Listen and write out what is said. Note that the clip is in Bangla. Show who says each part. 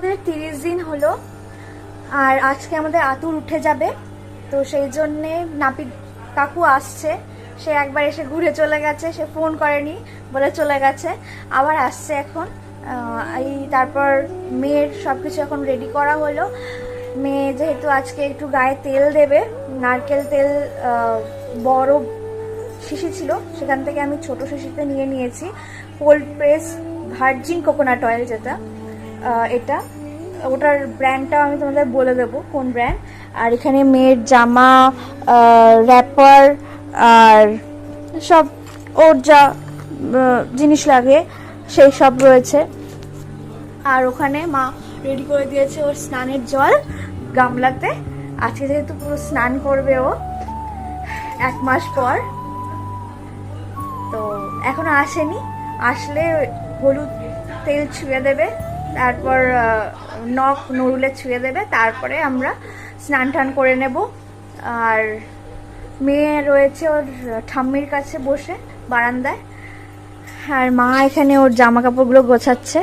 Speaker 1: আমাদের 30 দিন হলো, আর আজকে আমাদের আতুর উঠে যাবে। তো সেই জন্যে নাপিত কাকু আসছে। সে একবার এসে ঘুরে চলে গেছে, সে ফোন করেনি বলে চলে গেছে, আবার আসছে এখন। তারপর মেয়ের সব কিছু এখন রেডি করা হলো। মেয়ে যেহেতু আজকে একটু গায়ে তেল দেবে, নারকেল তেল বড় শিশি ছিল, সেখান থেকে আমি ছোট শিশিতে নিয়ে নিয়েছি cold press virgin coconut oil, যেটা এটা ওটার ব্র্যান্ডটাও আমি তোমাদের বলে দেবো কোন ব্র্যান্ড। আর এখানে মেয়ের জামা, র্যাপার আর সব ওর যা জিনিস লাগে সেই সব রয়েছে। আর ওখানে মা রেডি করে দিয়েছে ওর স্নানের জল গামলাতে। আজকে যেহেতু পুরো স্নান করবে ও 1 মাস পর, তো এখনো আসেনি, আসলে হলুদ তেল ছুঁয়ে দেবে, তারপর নখ নরুলে ছুঁয়ে দেবে, তারপরে আমরা স্নান টান করে নেব। আর মেয়ে রয়েছে ওর ঠাম্মির কাছে বসে বারান্দায়, আর মা এখানে ওর জামা কাপড়গুলো গোছাচ্ছে।